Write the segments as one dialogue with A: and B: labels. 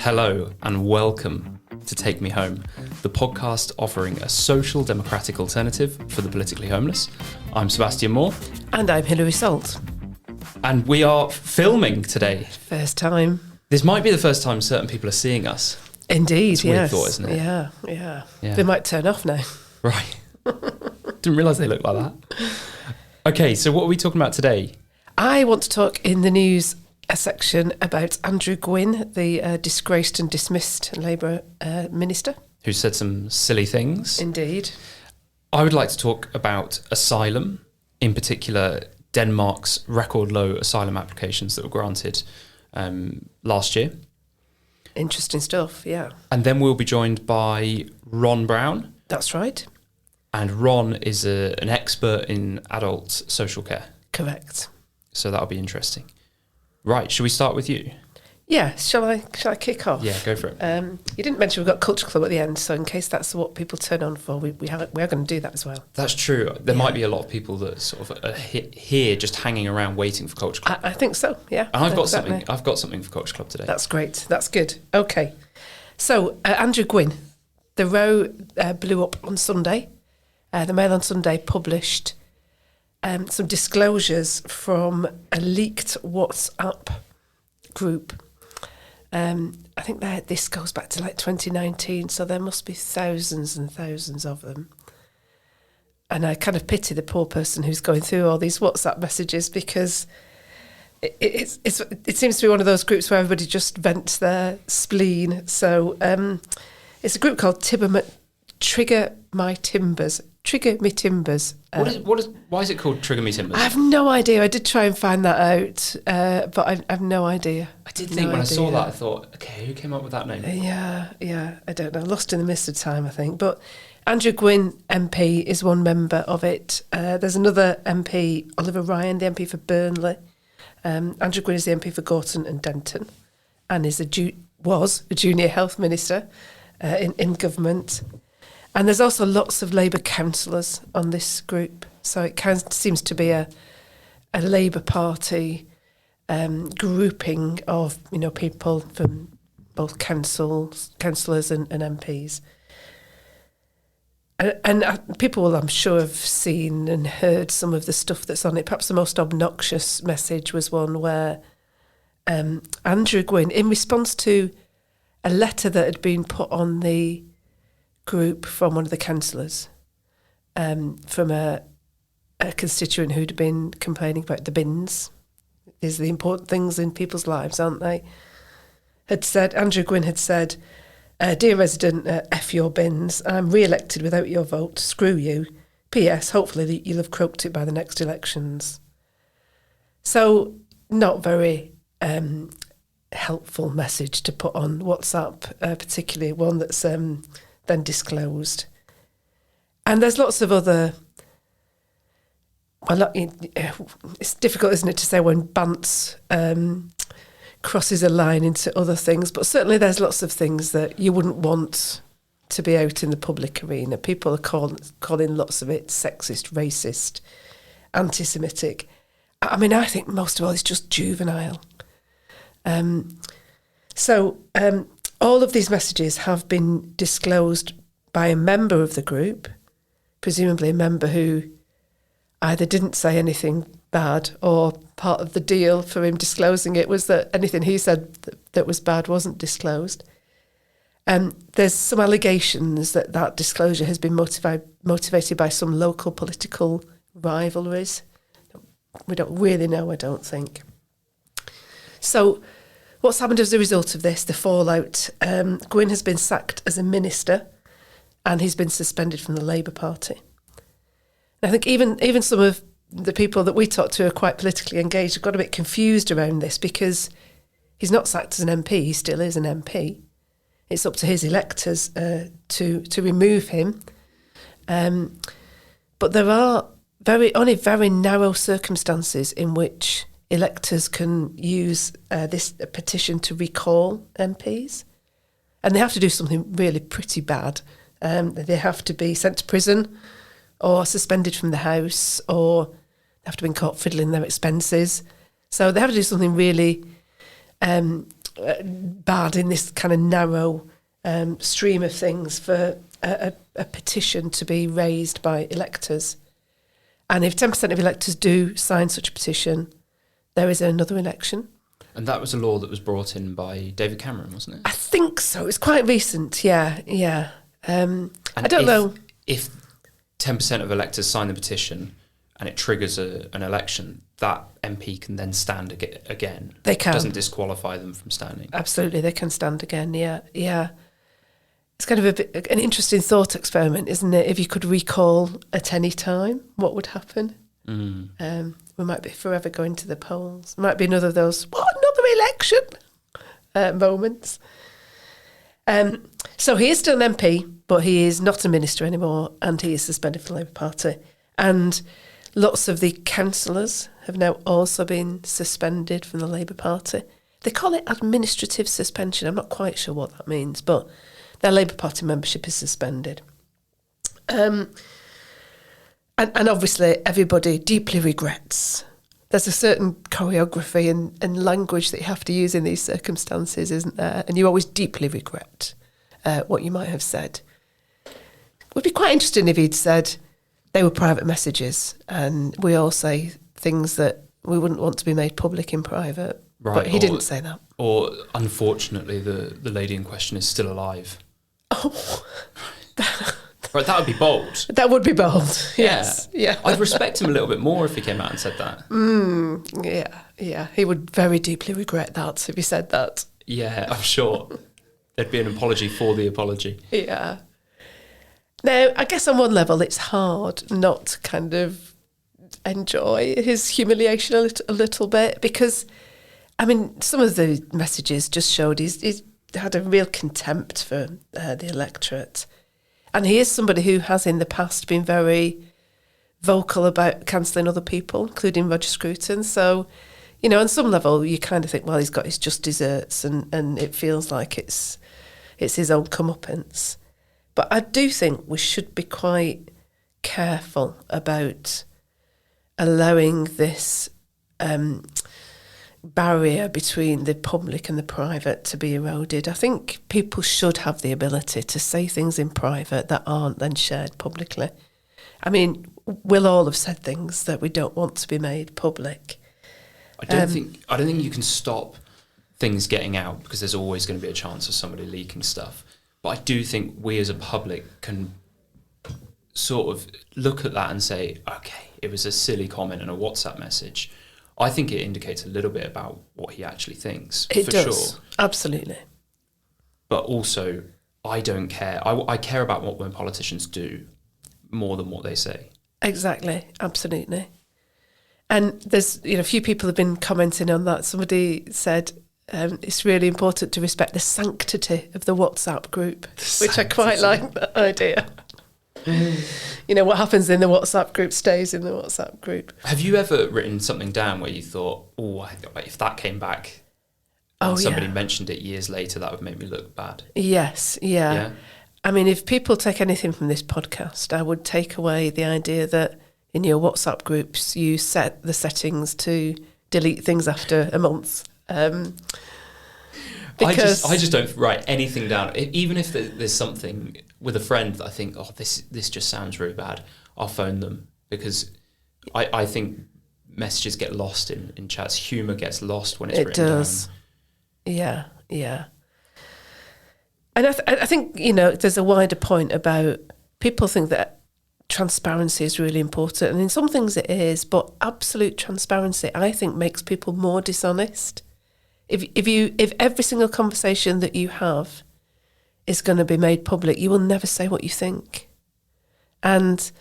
A: Hello and welcome to Take Me Home, the podcast offering a social democratic alternative for the politically homeless. I'm Sebastian Moore.
B: And I'm Hilary.salt.
A: And we are filming today.
B: First time.
A: This might be the first time certain people are seeing us.
B: Indeed,
A: It's a weird thought, isn't it?
B: Yeah.
A: Yeah.
B: They might turn off now.
A: Right. Didn't realise they looked like that. Okay, so what are we talking about today?
B: I want to talk in the news section about Andrew Gwynn, the disgraced and dismissed Labour minister.
A: Who said some silly things.
B: Indeed.
A: I would like to talk about Asylum, in particular Denmark's record low asylum applications that were granted last year.
B: Interesting stuff, yeah.
A: And then we'll be joined by Ron Brown.
B: That's right.
A: And Ron is an expert in adult social care.
B: Correct.
A: So that'll be interesting. Right, shall we start with you?
B: Yeah, shall I kick off?
A: Yeah, go for it.
B: You didn't mention we've got Culture Club at the end, so in case that's what people turn on for, we are going to do that as well.
A: That's true. There might be a lot of people that sort of are here just hanging around waiting for Culture Club.
B: I think so, yeah.
A: And I've got
B: exactly.
A: something for Culture Club today.
B: That's great. That's good. Okay. So, Andrew Gwynn, the row blew up on Sunday. The Mail on Sunday published some disclosures from a leaked WhatsApp group. I think this goes back to like 2019, so there must be thousands and thousands of them. And I kind of pity the poor person who's going through all these WhatsApp messages, because it seems to be one of those groups where everybody just vents their spleen. So it's a group called Trigger Me Timbers.
A: Why is it called Trigger Me Timbers?
B: I have no idea. I did try and find that out, but I have no idea.
A: I did think when I saw that, I thought, okay, who came up with that name?
B: Yeah, I don't know. Lost in the mist of time, I think. But Andrew Gwynn MP is one member of it. There's another MP, Oliver Ryan, the MP for Burnley. Andrew Gwynn is the MP for Gorton and Denton, and was a junior health minister in government. And there's also lots of Labour councillors on this group. So it seems to be a Labour Party grouping of, people from both councillors and MPs. And people will, I'm sure, have seen and heard some of the stuff that's on it. Perhaps the most obnoxious message was one where Andrew Gwynn, in response to a letter that had been put on the group from one of the councillors, from a constituent who'd been complaining about the bins. These are the important things in people's lives, aren't they? Andrew Gwynn had said, "Dear resident, F your bins. I'm re-elected without your vote. Screw you. P.S. Hopefully you'll have croaked it by the next elections." So, not very helpful message to put on WhatsApp, particularly one that's then disclosed. And there's lots of other... Well, it's difficult, isn't it, to say when Bants crosses a line into other things, but certainly there's lots of things that you wouldn't want to be out in the public arena. People are calling lots of it sexist, racist, anti-Semitic. I mean, I think most of all it's just juvenile. All of these messages have been disclosed by a member of the group, presumably a member who either didn't say anything bad, or part of the deal for him disclosing it was that anything he said that was bad wasn't disclosed. There's some allegations that disclosure has been motivated by some local political rivalries. We don't really know, I don't think. So what's happened as a result of this, the fallout? Gwynn has been sacked as a minister, and he's been suspended from the Labour Party. And I think even some of the people that we talk to are quite politically engaged have got a bit confused around this, because he's not sacked as an MP, he still is an MP. It's up to his electors to remove him. But there are only very narrow circumstances in which electors can use this petition to recall MPs. And they have to do something really pretty bad. They have to be sent to prison or suspended from the House, or they have to be caught fiddling their expenses. So they have to do something really bad in this kind of narrow stream of things for a petition to be raised by electors. And if 10% of electors do sign such a petition, there is another election.
A: And that was a law that was brought in by David Cameron, wasn't it?
B: I think so. It's quite recent, yeah. I don't know.
A: If 10% of electors sign the petition and it triggers an election, that MP can then stand again.
B: They can.
A: It doesn't disqualify them from standing.
B: Absolutely, they can stand again, yeah. It's kind of an interesting thought experiment, isn't it? If you could recall at any time, what would happen? We might be forever going to the polls. It might be another of those, what, another election moments. So he is still an MP, but he is not a minister anymore, and he is suspended from the Labour Party. And lots of the councillors have now also been suspended from the Labour Party. They call it administrative suspension. I'm not quite sure what that means, but their Labour Party membership is suspended. And obviously everybody deeply regrets. There's a certain choreography and language that you have to use in these circumstances, isn't there? And you always deeply regret what you might have said. It would be quite interesting if he'd said they were private messages and we all say things that we wouldn't want to be made public in private. Right, but he didn't say that.
A: Or, unfortunately, the lady in question is still alive.
B: Oh,
A: right, that would be bold.
B: That would be bold, yes. Yeah.
A: I'd respect him a little bit more if he came out and said that.
B: Yeah. He would very deeply regret that if he said that.
A: Yeah, I'm sure. There'd be an apology for the apology.
B: Yeah. Now, I guess on one level it's hard not to kind of enjoy his humiliation a little bit because, I mean, some of the messages just showed he's had a real contempt for the electorate. And he is somebody who has in the past been very vocal about cancelling other people, including Roger Scruton. So, you know, on some level you kind of think, well, he's got his just desserts and it feels like it's his own comeuppance. But I do think we should be quite careful about allowing this barrier between the public and the private to be eroded. I think people should have the ability to say things in private that aren't then shared publicly. I mean, we'll all have said things that we don't want to be made public.
A: I don't think you can stop things getting out because there's always going to be a chance of somebody leaking stuff. But I do think we as a public can sort of look at that and say, okay, it was a silly comment and a WhatsApp message. I think it indicates a little bit about what he actually thinks.
B: It does, sure. Absolutely.
A: But also, I don't care. I care about what when politicians do more than what they say.
B: Exactly, absolutely. And there's, a few people have been commenting on that. Somebody said it's really important to respect the sanctity of the WhatsApp group, which I quite like that idea. What happens in the WhatsApp group stays in the WhatsApp group.
A: Have you ever written something down where you thought, if that came back and somebody mentioned it years later, that would make me look bad?
B: Yes, yeah. I mean, if people take anything from this podcast, I would take away the idea that in your WhatsApp groups, you set the settings to delete things after a month. Because
A: I just don't write anything down. Even if there's something with a friend that I think, this just sounds really bad, I'll phone them because I think messages get lost in chats. Humour gets lost when it's written down. It does.
B: Yeah. And I think, there's a wider point about people think that transparency is really important. And in some things it is, but absolute transparency, I think, makes people more dishonest. If every single conversation that you have is going to be made public, you will never say what you think. And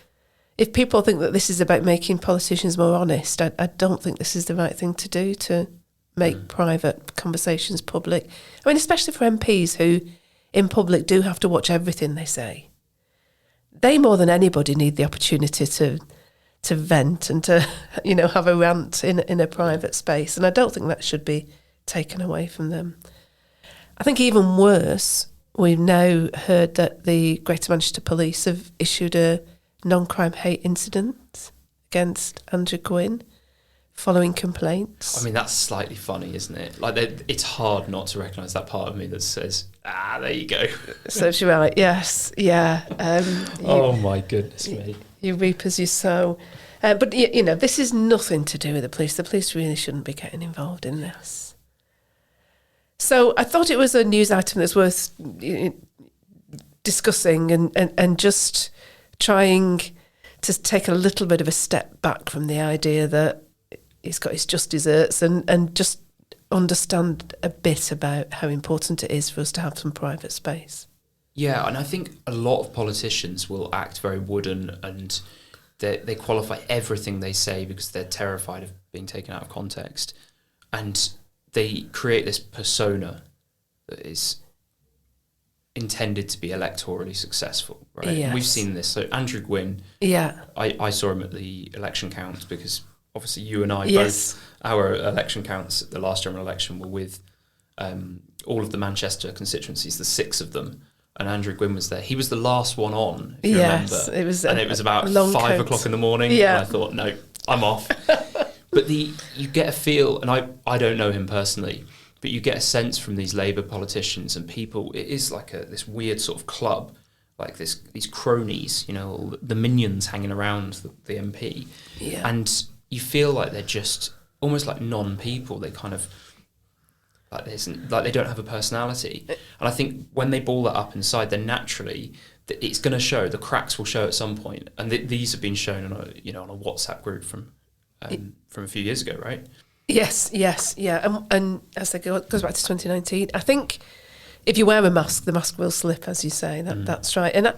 B: if people think that this is about making politicians more honest, I don't think this is the right thing to do, to make private conversations public. I mean, especially for MPs who, in public, do have to watch everything they say. They, more than anybody, need the opportunity to vent and to, have a rant in a private space. And I don't think that should be taken away from them. I think even worse, we've now heard that the Greater Manchester Police have issued a non-crime hate incident against Andrew Gwynn following complaints.
A: I mean, that's slightly funny, isn't it? Like, it's hard not to recognise that part of me that says, there you go.
B: So she's right, yes, yeah.
A: Oh my goodness me.
B: You reap as you sow. But, you know, this is nothing to do with the police. The police really shouldn't be getting involved in this. So I thought it was a news item that's worth discussing and just trying to take a little bit of a step back from the idea that he's got his just desserts and just understand a bit about how important it is for us to have some private space.
A: Yeah, and I think a lot of politicians will act very wooden, and they qualify everything they say because they're terrified of being taken out of context. And they create this persona that is intended to be electorally successful, right?
B: Yes.
A: We've seen this. So Andrew Gwynn,
B: Yeah.
A: I saw him at the election count because obviously you and I
B: Yes.
A: both, our election counts at the last general election were with all of the Manchester constituencies, the 6 of them, and Andrew Gwynn was there. He was the last one on, if you
B: Yes,
A: remember. It was about
B: long
A: 5
B: coat.
A: o'clock in the morning,
B: Yeah.
A: and I thought, no, I'm off. But you get a feel, and I don't know him personally, but you get a sense from these Labour politicians and people, it is like this weird sort of club, like these cronies, you know, the minions hanging around the MP.
B: Yeah.
A: And you feel like they're just almost like non-people. They kind of, like they don't have a personality. And I think when they ball that up inside, then naturally it's going to show. The cracks will show at some point. And these have been shown on a WhatsApp group from a few years ago, right?
B: Yes, yeah. And as it goes back to 2019, I think if you wear a mask, the mask will slip, as you say. That's right. And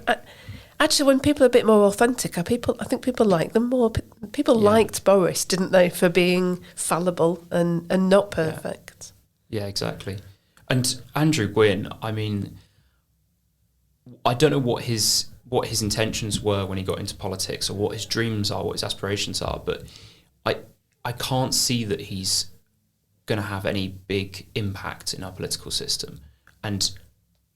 B: actually, when people are a bit more authentic, I think people like them more. People liked Boris, didn't they, for being fallible and not perfect.
A: Yeah, exactly. And Andrew Gwynn, I mean, I don't know what his intentions were when he got into politics, or what his dreams are, what his aspirations are, but I can't see that he's going to have any big impact in our political system. And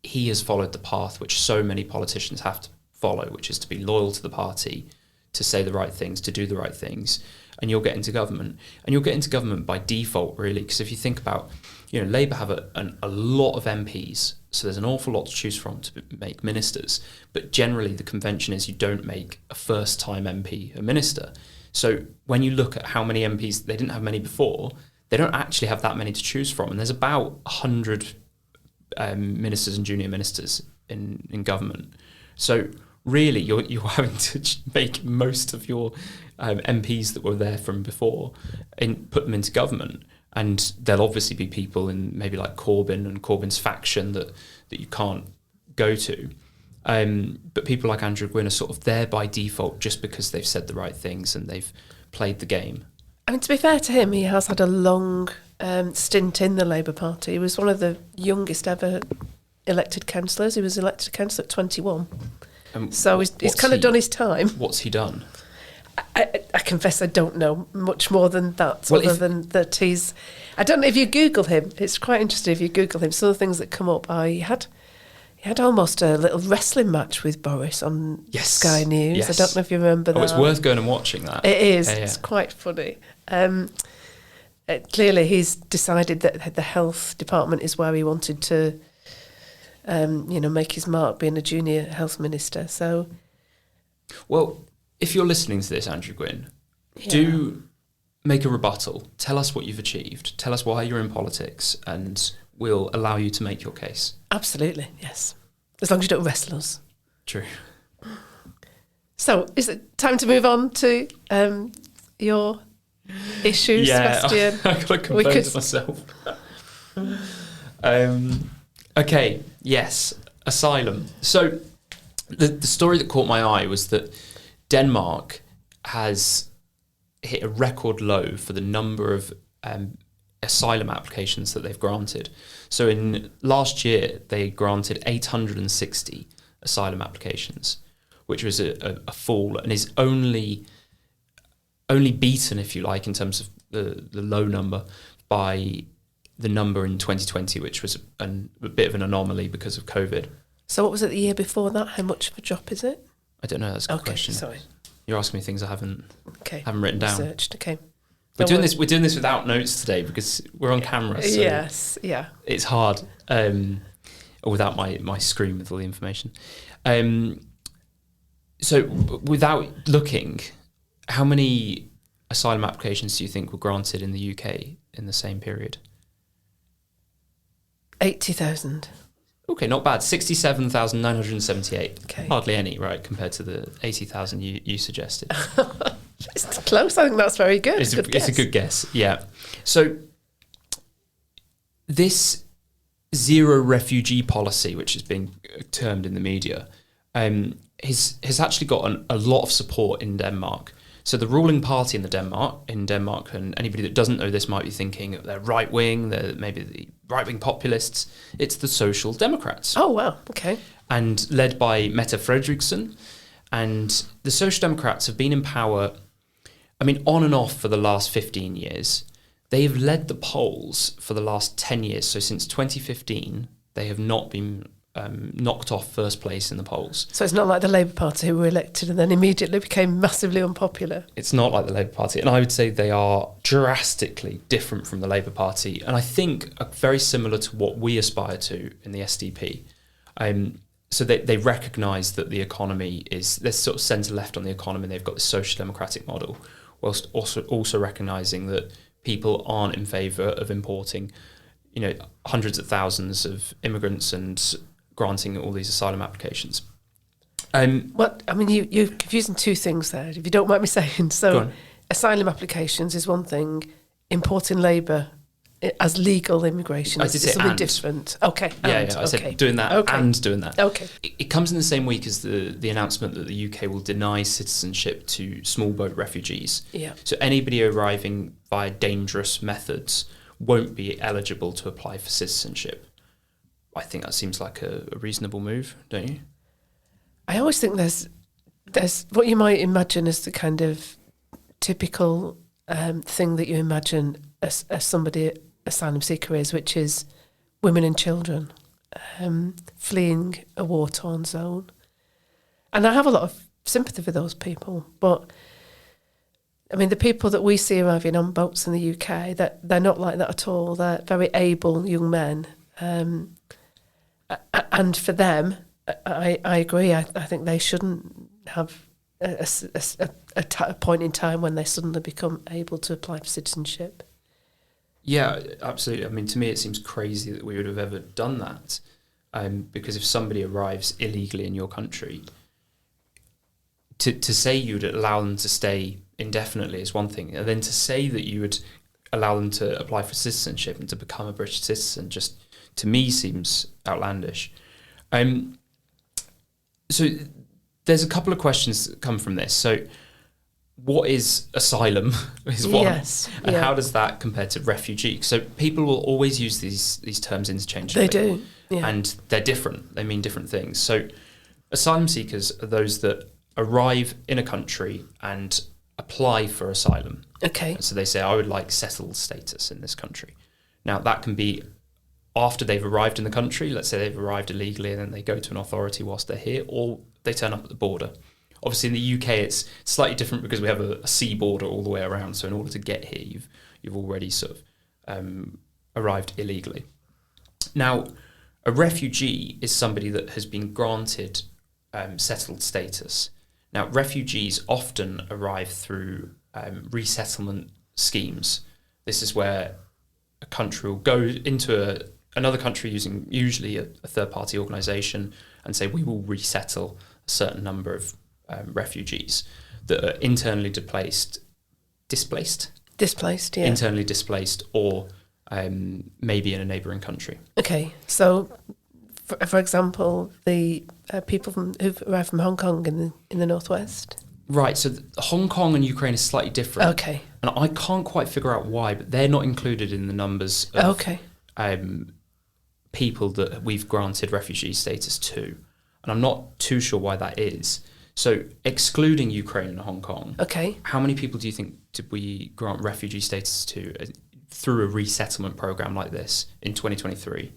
A: he has followed the path which so many politicians have to follow, which is to be loyal to the party, to say the right things, to do the right things, and you'll get into government. And you'll get into government by default, really, because if you think about, Labour have a lot of MPs, so there's an awful lot to choose from to make ministers, but generally the convention is you don't make a first-time MP a minister. So when you look at how many MPs, they didn't have many before, they don't actually have that many to choose from, and there's about 100 ministers and junior ministers in government. So really, you're having to make most of your MPs that were there from before and put them into government. And there'll obviously be people in maybe like Corbyn and Corbyn's faction that you can't go to. But people like Andrew Gwynn are sort of there by default just because they've said the right things and they've played the game. I
B: mean, to be fair to him, he has had a long stint in the Labour Party. He was one of the youngest ever elected councillors. He was elected councillor at 21. So he's kind of done his time.
A: What's he done?
B: I confess I don't know much more than that, than that he's... I don't know, if you Google him, it's quite interesting if you Google him, some of the things that come up are he had almost a little wrestling match with Boris on Sky News. Yes. I don't know if you remember that.
A: Oh, it's worth going and watching that.
B: It is. Yeah. It's quite funny. Clearly, he's decided that the health department is where he wanted to, make his mark, being a junior health minister. So,
A: well, if you're listening to this, Andrew Gwynn, do make a rebuttal. Tell us what you've achieved. Tell us why you're in politics, and we'll allow you to make your case.
B: Absolutely, yes. As long as you don't wrestle us.
A: True.
B: So, is it time to move on to your issue, Sebastian?
A: I've got to compose myself. Okay, yes, Asylum. So, the story that caught my eye was that Denmark has hit a record low for the number of asylum applications that they've granted. So in last year, they granted 860 asylum applications, which was a fall, and is only beaten, if you like, in terms of the low number, by the number in 2020, which was a bit of an anomaly because of COVID.
B: So what was it the year before that? How much of a drop is it?
A: I don't know, that's a good question.
B: Sorry.
A: You're asking me things I haven't written down.
B: Researched, okay.
A: We're doing this without notes today because we're on camera. So
B: yes, yeah.
A: It's hard. Without my screen with all the information. So without looking, how many asylum applications do you think were granted in the UK in the same period?
B: 80,000.
A: Okay, not bad. 67,978.
B: Okay.
A: Hardly any, right, compared to the 80,000 you suggested.
B: It's close. I think that's very good.
A: It's a good guess, yeah. So this zero refugee policy, which is being termed in the media, has actually got a lot of support in Denmark. So the ruling party in Denmark, and anybody that doesn't know this might be thinking they're right-wing, they're maybe the right-wing populists. It's the Social Democrats.
B: Oh, wow, okay.
A: And led by Mette Frederiksen. And the Social Democrats have been in power, on and off for the last 15 years. They have led the polls for the last 10 years. So since 2015, they have not been knocked off first place in the polls.
B: So it's not like the Labour Party who were elected and then immediately became massively unpopular.
A: It's not like the Labour Party. And I would say they are drastically different from the Labour Party. And I think very similar to what we aspire to in the SDP. So they recognise that the economy they're sort of centre-left on the economy. They've got the social democratic model, whilst also recognising that people aren't in favour of importing, hundreds of thousands of immigrants and granting all these asylum applications.
B: You're confusing two things there, if you don't mind me saying. So asylum applications is one thing, importing labour as legal immigration is something different. Okay.
A: I said doing that and doing that.
B: Okay.
A: It comes in the same week as the announcement that the UK will deny citizenship to small boat refugees.
B: Yeah.
A: So anybody arriving via dangerous methods won't be eligible to apply for citizenship. I think that seems like a reasonable move, don't you?
B: I always think there's what you might imagine as the kind of typical thing that you imagine as somebody asylum seeker is, which is women and children fleeing a war-torn zone. And I have a lot of sympathy for those people, but the people that we see arriving on boats in the UK, that they're not like that at all. They're very able young men. And for them, I agree. I think they shouldn't have a point in time when they suddenly become able to apply for citizenship.
A: Yeah, absolutely. To me, it seems crazy that we would have ever done that. Because if somebody arrives illegally in your country, to say you would allow them to stay indefinitely is one thing, and then to say that you would allow them to apply for citizenship and to become a British citizen just, to me, seems outlandish. So there's a couple of questions that come from this. So what is asylum is one,
B: yes,
A: and how does that compare to refugee? So people will always use these terms interchangeably.
B: They do, yeah.
A: And they're different. They mean different things. So asylum seekers are those that arrive in a country and apply for asylum.
B: Okay.
A: So they say, I would like settled status in this country. Now, that can be after they've arrived in the country. Let's say they've arrived illegally and then they go to an authority whilst they're here, or they turn up at the border. Obviously, in the UK, it's slightly different because we have a sea border all the way around. So in order to get here, you've already sort of arrived illegally. Now, a refugee is somebody that has been granted settled status. Now, refugees often arrive through resettlement schemes. This is where a country will go into another country using usually a third-party organisation and say, we will resettle a certain number of refugees that are internally displaced,
B: yeah.
A: Internally displaced, or maybe in a neighbouring country.
B: Okay, so for example, the people who've arrived from Hong Kong in the northwest.
A: Right, so Hong Kong and Ukraine is slightly different.
B: Okay.
A: And I can't quite figure out why, but they're not included in the numbers of people that we've granted refugee status to. And I'm not too sure why that is. So excluding Ukraine and Hong Kong, how many people do you think did we grant refugee status to through a resettlement program like this in 2023?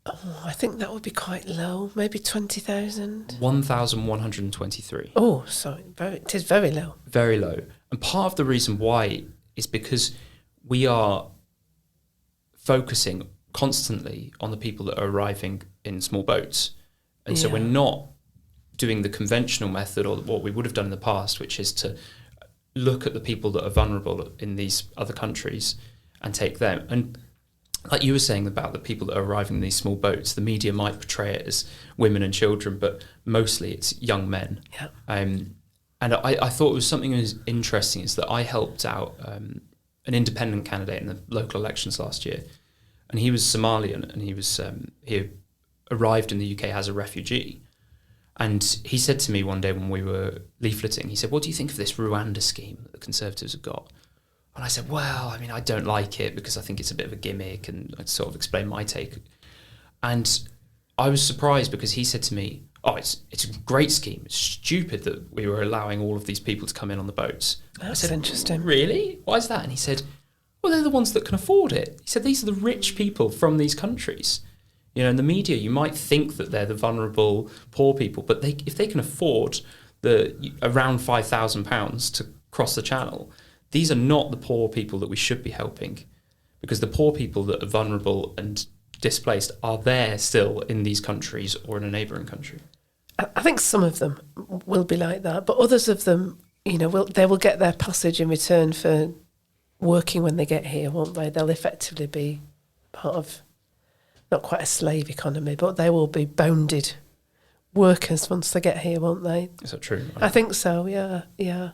B: Oh, I think that would be quite low, maybe 20,000.
A: 1,123.
B: Oh, sorry, it is very low.
A: Very low. And part of the reason why is because we are focusing constantly on the people that are arriving in small boats. And so we're not doing the conventional method or what we would have done in the past, which is to look at the people that are vulnerable in these other countries and take them. And like you were saying about the people that are arriving in these small boats, the media might portray it as women and children, but mostly it's young men.
B: Yeah.
A: And I thought it was something that was interesting is that I helped out an independent candidate in the local elections last year, and he was Somalian, and he arrived in the UK as a refugee. And he said to me one day when we were leafleting, he said, "What do you think of this Rwanda scheme that the Conservatives have got?" And I said, "Well, I mean, I don't like it because I think it's a bit of a gimmick," and I sort of explained my take. And I was surprised because he said to me, "Oh, it's a great scheme. It's stupid that we were allowing all of these people to come in on the boats."
B: That's
A: I said,
B: interesting.
A: "Really? Why is that?" And he said, "Well, they're the ones that can afford it." He said, "These are the rich people from these countries. You know, in the media, you might think that they're the vulnerable, poor people, but if they can afford around £5,000 to cross the channel, these are not the poor people that we should be helping, because the poor people that are vulnerable and displaced are there still in these countries or in a neighbouring country."
B: I think some of them will be like that, but others of them, they will get their passage in return for working when they get here, won't they? They'll effectively be part of, not quite a slave economy, but they will be bounded workers once they get here, won't they?
A: Is that true?
B: I think so. Yeah.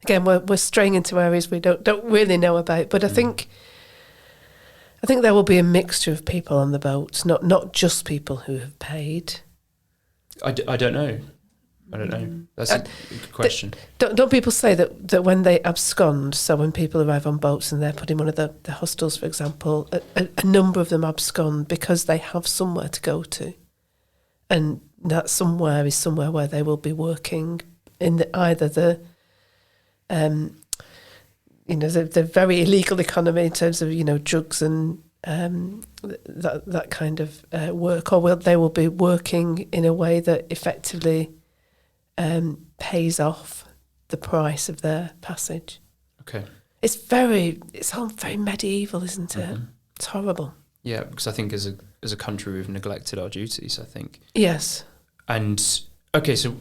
B: Again, we're straying into areas we don't really know about, but I think there will be a mixture of people on the boats, not just people who have paid.
A: I don't know. That's a good question.
B: Don't people say that when they abscond, so when people arrive on boats and they're put in one of the hostels, for example, a number of them abscond because they have somewhere to go to, and that somewhere is somewhere where they will be working in either the very illegal economy in terms of drugs and that kind of work, or they will be working in a way that effectively pays off the price of their passage.
A: Okay.
B: It's all very medieval, isn't it? Mm-hmm. It's horrible.
A: Yeah, because I think as a country we've neglected our duties, I think.
B: Yes.
A: And okay, so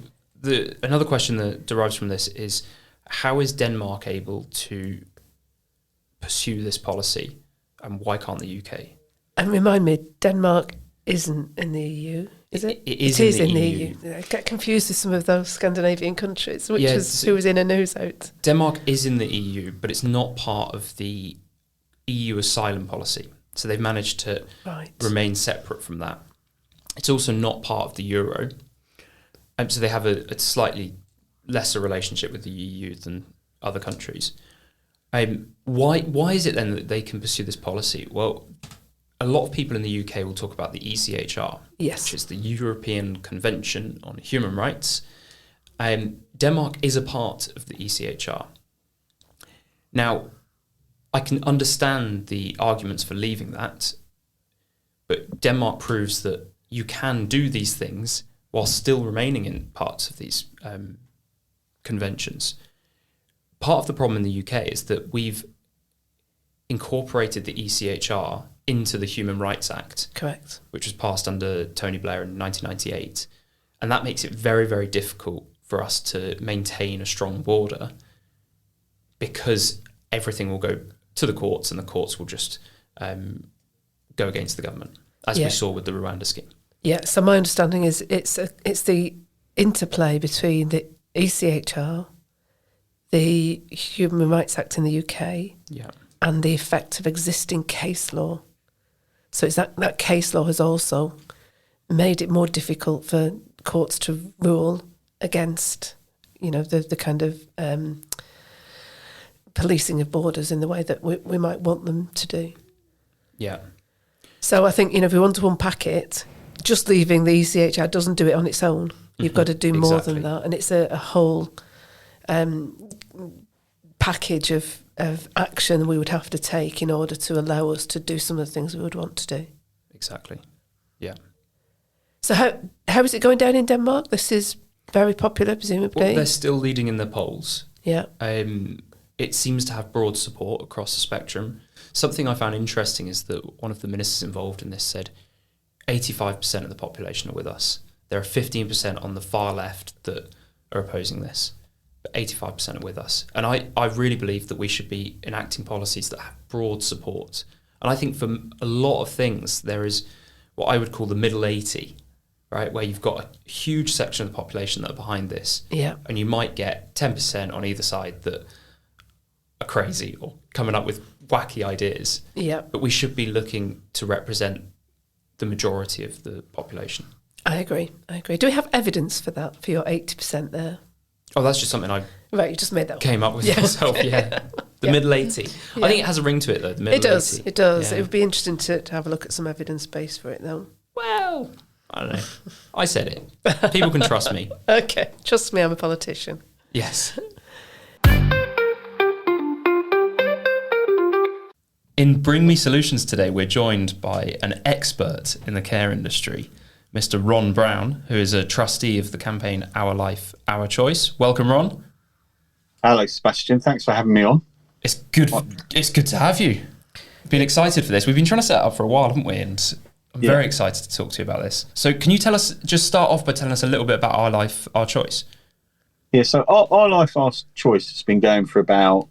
A: another question that derives from this is, how is Denmark able to pursue this policy, and why can't the UK? And
B: remind me, Denmark isn't in the EU, is it?
A: It is in the EU.
B: I get confused with some of those Scandinavian countries, who was in and who's out.
A: Denmark is in the EU, but it's not part of the EU asylum policy. So they've managed to remain separate from that. It's also not part of the euro. So they have a slightly lesser relationship with the EU than other countries. Why is it then that they can pursue this policy? Well, a lot of people in the UK will talk about the ECHR, which is the European Convention on Human Rights. Denmark is a part of the ECHR. Now, I can understand the arguments for leaving that, but Denmark proves that you can do these things while still remaining in parts of these conventions. Part of the problem in the UK is that we've incorporated the ECHR into the Human Rights Act.
B: Correct.
A: Which was passed under Tony Blair in 1998. And that makes it very, very difficult for us to maintain a strong border, because everything will go to the courts and the courts will just go against the government, as we saw with the Rwanda scheme.
B: Yeah, so my understanding is it's the interplay between the ECHR, the Human Rights Act in the UK, and the effect of existing case law. So it's that case law has also made it more difficult for courts to rule against, the kind of policing of borders in the way that we might want them to do. Yeah. So I think, if we want to unpack it, just leaving the ECHR doesn't do it on its own. You've got to do more than that. And it's a whole package of action we would have to take in order to allow us to do some of the things we would want to do.
A: Exactly. Yeah.
B: So how is it going down in Denmark? This is very popular, presumably.
A: Well, they're still leading in the polls.
B: Yeah.
A: it seems to have broad support across the spectrum. Something I found interesting is that one of the ministers involved in this said 85% of the population are with us. There are 15% on the far left that are opposing this, but 85% are with us. And I really believe that we should be enacting policies that have broad support. And I think for a lot of things, there is what I would call the middle 80, right, where you've got a huge section of the population that are behind this.
B: Yeah.
A: And you might get 10% on either side that are crazy or coming up with wacky ideas.
B: Yeah.
A: But we should be looking to represent the majority of the population.
B: I agree. Do we have evidence for that, for your 80% there?
A: Oh, that's just something I
B: you just made that
A: came up with myself, yeah. The middle 80. Yeah. I think it has a ring to it, though, the middle 80.
B: It does.
A: Yeah.
B: It would be interesting to have a look at some evidence base for it, though.
A: Well, I don't know. I said it. People can trust me.
B: Okay. Trust me, I'm a politician.
A: Yes. In Bring Me Solutions today, we're joined by an expert in the care industry, Mr. Ron Brown, who is a trustee of the campaign Our Life, Our Choice. Welcome, Ron.
C: Hello, Sebastian. Thanks for having me on.
A: It's good to have you. Been excited for this. We've been trying to set it up for a while, haven't we? And I'm very excited to talk to you about this. So can you just start off by telling us a little bit about Our Life, Our Choice?
C: Yeah, so Our Life, Our Choice has been going for about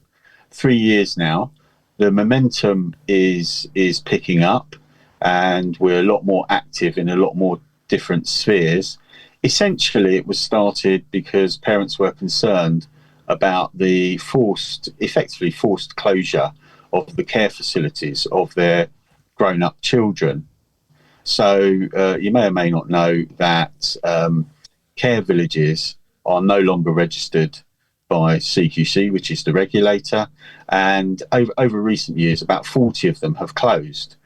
C: 3 years now. The momentum is picking up, and we're a lot more active in a lot more different spheres. Essentially, it was started because parents were concerned about the effectively forced closure of the care facilities of their grown-up children. So you may or may not know that care villages are no longer registered by CQC, which is the regulator, and over recent years, about 40 of them have closed.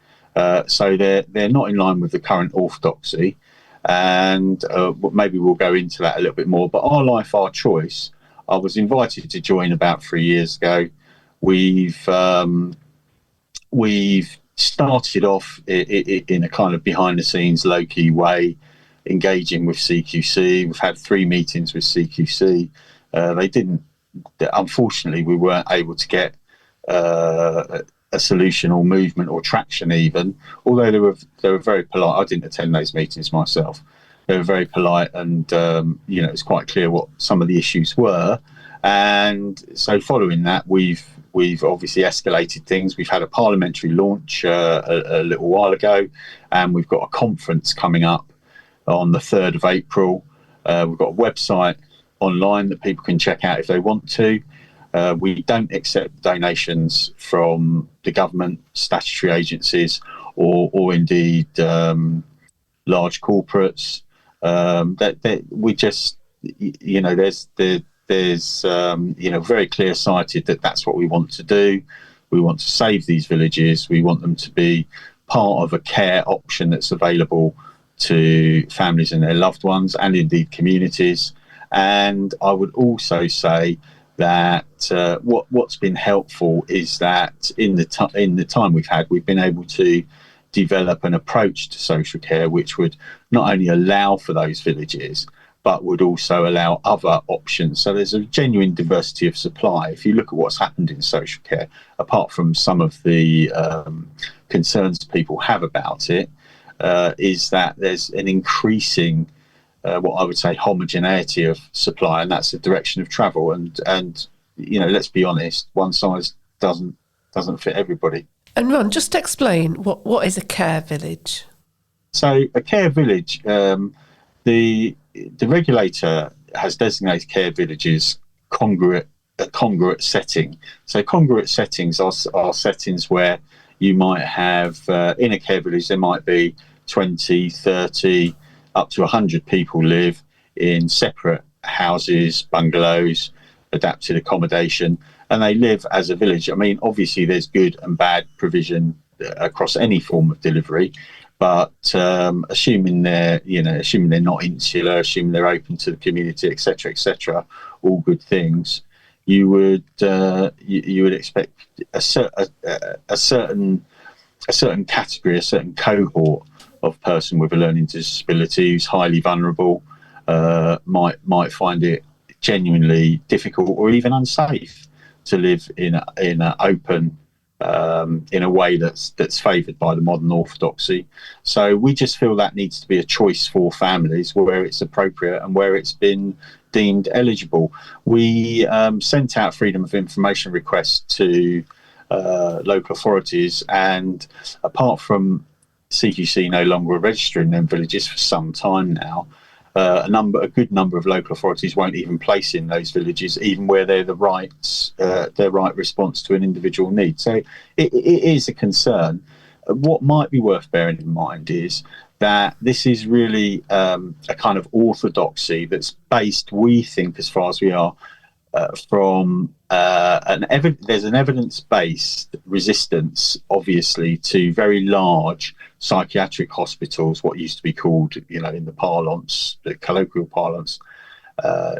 C: So they're not in line with the current orthodoxy, and maybe we'll go into that a little bit more. But Our Life, Our Choice, I was invited to join about 3 years ago. We've started off in a kind of behind-the-scenes, low-key way, engaging with CQC. We've had 3 meetings with CQC. Unfortunately, we weren't able to get a solution or movement or traction even, although they were very polite. I didn't attend those meetings myself. They were very polite, and it's quite clear what some of the issues were. And so following that, we've obviously escalated things. We've had a parliamentary launch a little while ago, and we've got a conference coming up on the 3rd of April. We've got a website online that people can check out if they want to. We don't accept donations from the government, statutory agencies, or indeed large corporates. That we just, there's very clear sighted that that's what we want to do. We want to save these villages. We want them to be part of a care option that's available to families and their loved ones, and indeed communities. And I would also say that what's been helpful is that in the time we've been able to develop an approach to social care which would not only allow for those villages, but would also allow other options. So there's a genuine diversity of supply. If you look at what's happened in social care, apart from some of the concerns people have about it, is that there's an increasing what I would say homogeneity of supply, and that's the direction of travel. And let's be honest, one size doesn't fit everybody.
B: And Ron, just explain what is a care village?
C: So a care village, the regulator has designated care villages a congruent setting. So congruent settings are settings where you might have in a care village there might be 20, 30, up to 100 people live in separate houses, bungalows, adapted accommodation, and they live as a village. I mean, obviously there's good and bad provision across any form of delivery, but assuming they're not insular, assuming they're open to the community, etc., all good things, you would expect a certain category, a certain cohort of person with a learning disability who's highly vulnerable might find it genuinely difficult or even unsafe to live in an open, in a way that's favoured by the modern orthodoxy. So we just feel that needs to be a choice for families where it's appropriate and where it's been deemed eligible. We sent out freedom of information requests to local authorities, and apart from CQC no longer registering them villages for some time now, a good number of local authorities won't even place in those villages, even where they're the right response to an individual need. So it is a concern. What might be worth bearing in mind is that this is really a kind of orthodoxy that's based, we think, as far as we are, from there's an evidence-based resistance, obviously, to very large psychiatric hospitals, what used to be called, in the parlance, the colloquial parlance,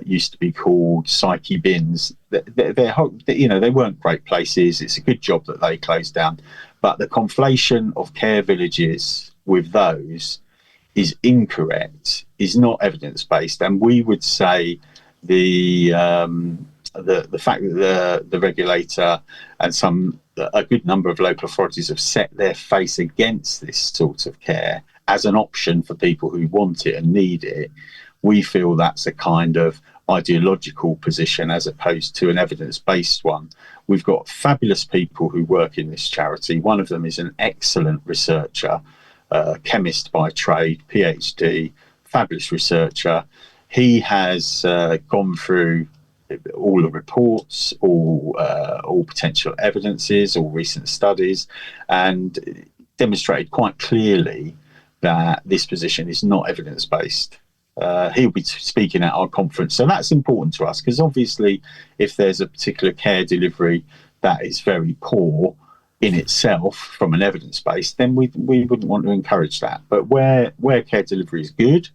C: used to be called psyche bins. They weren't great places. It's a good job that they closed down, but the conflation of care villages with those is incorrect, is not evidence-based, and we would say the fact that the regulator and a good number of local authorities have set their face against this sort of care as an option for people who want it and need it, we feel that's a kind of ideological position as opposed to an evidence-based one. We've got fabulous people who work in this charity. One of them is an excellent researcher, chemist by trade, PhD, fabulous researcher. He has gone through all the reports, all potential evidences, all recent studies, and demonstrated quite clearly that this position is not evidence-based. He'll be speaking at our conference. So that's important to us, because obviously if there's a particular care delivery that is very poor in itself from an evidence base, then we wouldn't want to encourage that. But where care delivery is good,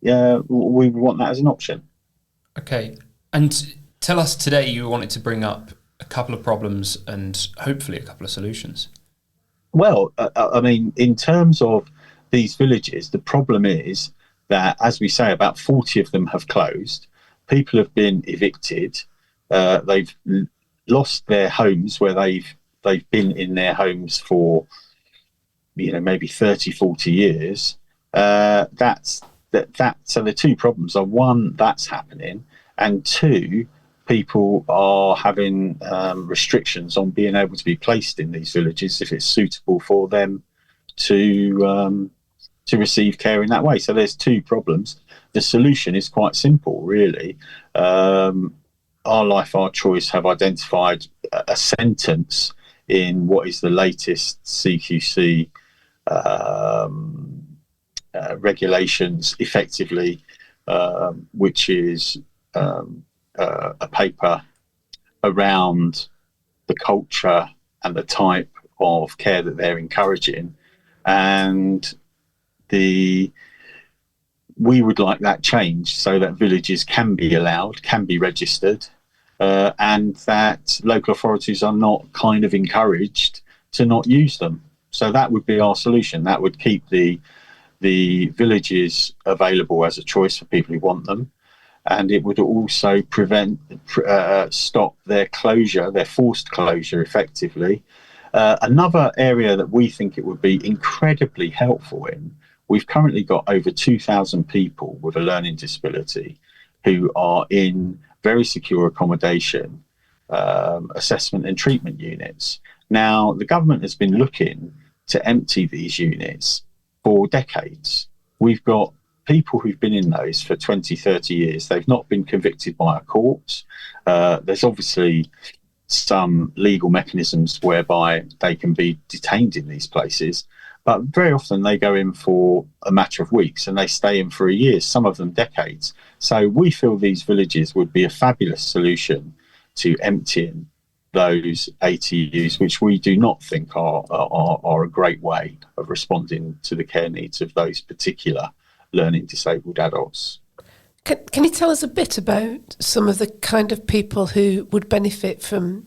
C: we want that as an option.
A: Okay. And tell us today, you wanted to bring up a couple of problems and hopefully a couple of solutions.
C: Well, I mean, in terms of these villages, the problem is that, as we say, about 40 of them have closed. People have been evicted. They've lost their homes where they've been in their homes for, maybe 30, 40 years. So the two problems are, one, that's happening, and two, people are having restrictions on being able to be placed in these villages if it's suitable for them to receive care in that way. So there's two problems. The solution is quite simple, really. Our Life, Our Choice have identified a sentence in what is the latest CQC regulations, effectively, which is a paper around the culture and the type of care that they're encouraging, and we would like that changed so that villages can be allowed, can be registered, and that local authorities are not kind of encouraged to not use them. So that would be our solution. That would keep the villages available as a choice for people who want them, and it would also stop their closure, their forced closure, effectively. Another area that we think it would be incredibly helpful in, we've currently got over 2,000 people with a learning disability who are in very secure accommodation, assessment and treatment units. Now, the government has been looking to empty these units for decades. We've got people who've been in those for 20, 30 years. They've not been convicted by a court. There's obviously some legal mechanisms whereby they can be detained in these places, but very often they go in for a matter of weeks and they stay in for years, some of them decades. So we feel these villages would be a fabulous solution to emptying those ATUs, which we do not think are a great way of responding to the care needs of those particular learning disabled adults.
B: Can you tell us a bit about some of the kind of people who would benefit from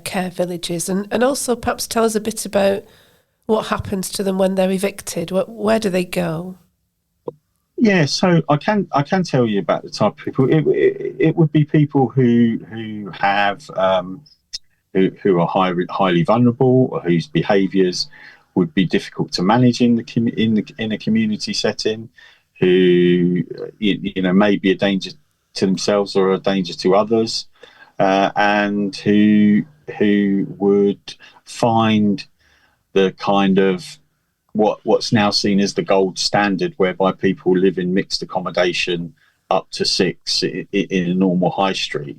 B: care villages, and also perhaps tell us a bit about what happens to them when they're evicted? Where do they go?
C: Yeah, so I can tell you about the type of people. it would be people who have who are highly vulnerable, or whose behaviours would be difficult to manage in a community setting, who may be a danger to themselves or a danger to others, and who would find the kind of what's now seen as the gold standard, whereby people live in mixed accommodation up to 6 in a normal high street.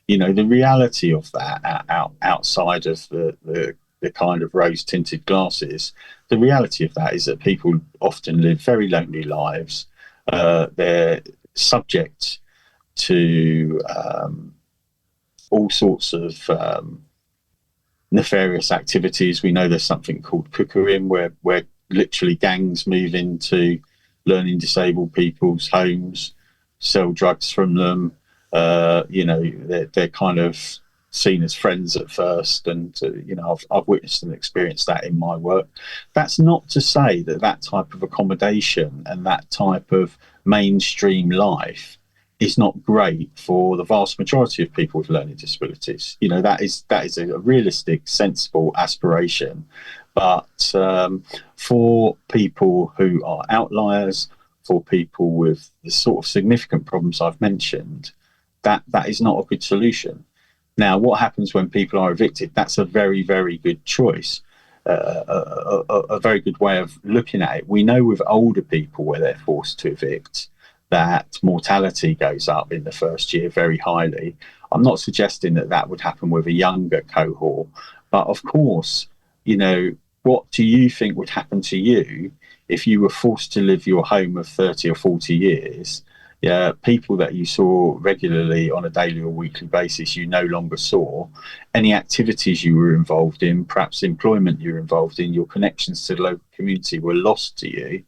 C: The reality of that outside of the kind of rose tinted glasses, the reality of that is that people often live very lonely lives. They're subject to all sorts of nefarious activities. We know there's something called cookering, where literally gangs move into learning disabled people's homes, sell drugs from them. They're kind of seen as friends at first, and I've witnessed and experienced that in my work. That's not to say that type of accommodation and that type of mainstream life is not great for the vast majority of people with learning disabilities. That is a realistic, sensible aspiration. But for people who are outliers, for people with the sort of significant problems I've mentioned, that is not a good solution. Now, what happens when people are evicted? That's a very, very good choice, a very good way of looking at it. We know with older people where they're forced to evict, that mortality goes up in the first year very highly. I'm not suggesting that would happen with a younger cohort, but of course, what do you think would happen to you if you were forced to live your home of 30 or 40 years? People that you saw regularly on a daily or weekly basis, you no longer saw. Any activities you were involved in, perhaps employment you were involved in, your connections to the local community were lost to you.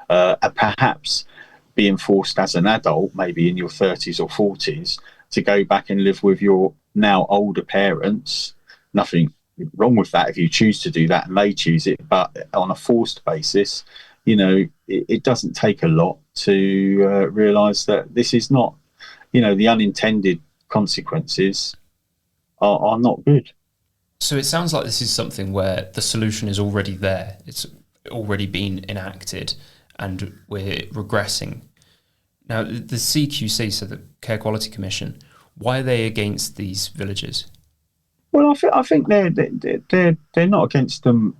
C: And perhaps being forced as an adult, maybe in your 30s or 40s, to go back and live with your now older parents. Nothing wrong with that if you choose to do that and they choose it, but on a forced basis, it doesn't take a lot to realise that this is not, the unintended consequences are not good.
A: So it sounds like this is something where the solution is already there. It's already been enacted and we're regressing. Now, the CQC, so the Care Quality Commission, why are they against these villages?
C: Well, I think they're not against them,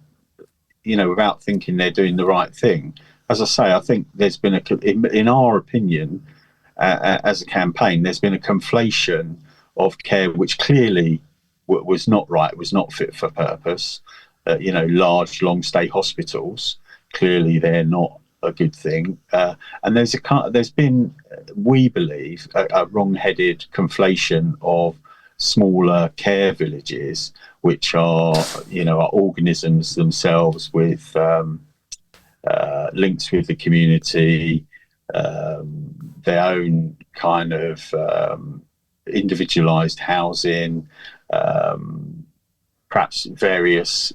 C: without thinking they're doing the right thing. As I say, I think there's been in our opinion, as a campaign, there's been a conflation of care which clearly was not right, was not fit for purpose. Large, long stay hospitals, clearly they're not a good thing. And there's been, we believe, a wrong-headed conflation of smaller care villages, which are organisms themselves with links with the community, their own kind of individualised housing, perhaps various